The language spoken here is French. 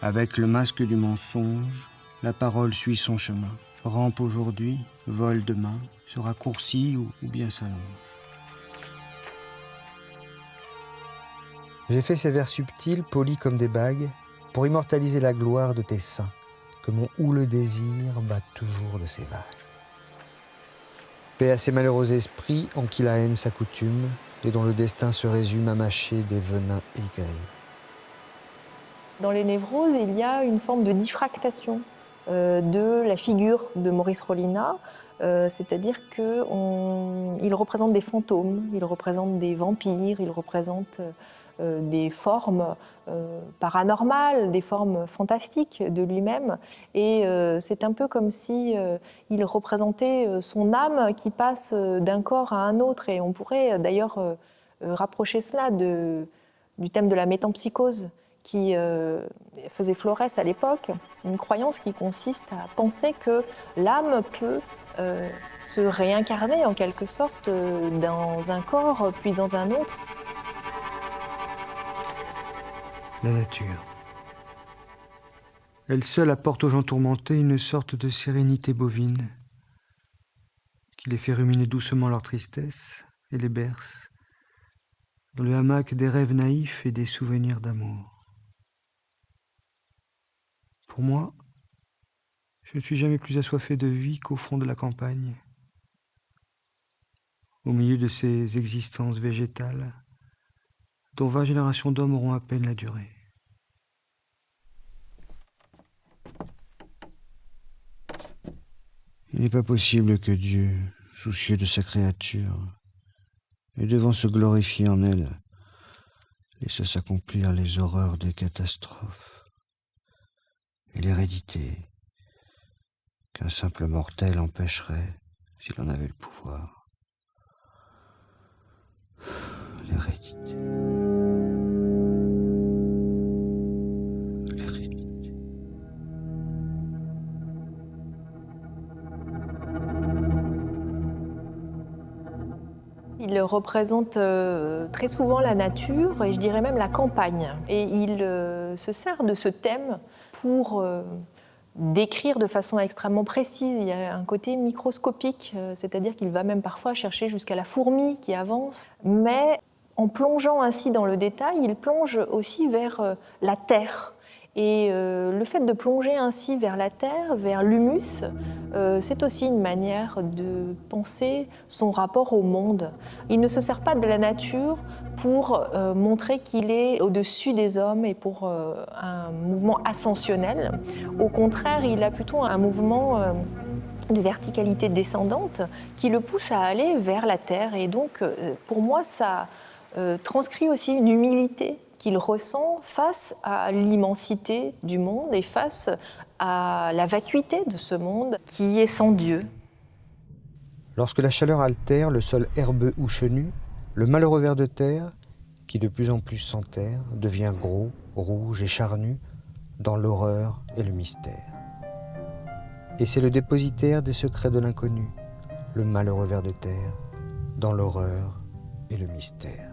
Avec le masque du mensonge, la parole suit son chemin. Rampe aujourd'hui, vole demain, se raccourcit ou bien s'allonge. J'ai fait ces vers subtils, polis comme des bagues, pour immortaliser la gloire de tes seins, que mon houleux désir bat toujours de ses vagues. Paix à ces malheureux esprits en qui la haine s'accoutume, et dont le destin se résume à mâcher des venins aigris. Dans les névroses, il y a une forme de diffractation de la figure de Maurice Rollinat, c'est-à-dire qu'il représente des fantômes, il représente des vampires, il représente des formes paranormales, des formes fantastiques de lui-même. Et c'est un peu comme si il représentait son âme qui passe d'un corps à un autre. Et on pourrait d'ailleurs rapprocher cela du thème de la métempsychose qui faisait Florès à l'époque, une croyance qui consiste à penser que l'âme peut se réincarner en quelque sorte dans un corps puis dans un autre. La nature. Elle seule apporte aux gens tourmentés une sorte de sérénité bovine qui les fait ruminer doucement leur tristesse et les berce dans le hamac des rêves naïfs et des souvenirs d'amour. Pour moi, je ne suis jamais plus assoiffé de vie qu'au fond de la campagne, au milieu de ces existences végétales dont 20 générations d'hommes auront à peine la durée. Il n'est pas possible que Dieu, soucieux de sa créature, et devant se glorifier en elle, laisse s'accomplir les horreurs des catastrophes et l'hérédité qu'un simple mortel empêcherait s'il en avait le pouvoir. L'hérédité. L'hérédité. Il représente très souvent la nature et je dirais même la campagne. Et il se sert de ce thème pour décrire de façon extrêmement précise. Il y a un côté microscopique, c'est-à-dire qu'il va même parfois chercher jusqu'à la fourmi qui avance. Mais en plongeant ainsi dans le détail, il plonge aussi vers la terre. Et le fait de plonger ainsi vers la terre, vers l'humus, c'est aussi une manière de penser son rapport au monde. Il ne se sert pas de la nature pour montrer qu'il est au-dessus des hommes et pour un mouvement ascensionnel. Au contraire, il a plutôt un mouvement de verticalité descendante qui le pousse à aller vers la terre. Et donc, pour moi, ça transcrit aussi une humilité qu'il ressent face à l'immensité du monde et face à la vacuité de ce monde qui est sans Dieu. Lorsque la chaleur altère le sol herbeux ou chenu, le malheureux ver de terre, qui de plus en plus s'enterre, devient gros, rouge et charnu dans l'horreur et le mystère. Et c'est le dépositaire des secrets de l'inconnu, le malheureux ver de terre, dans l'horreur et le mystère.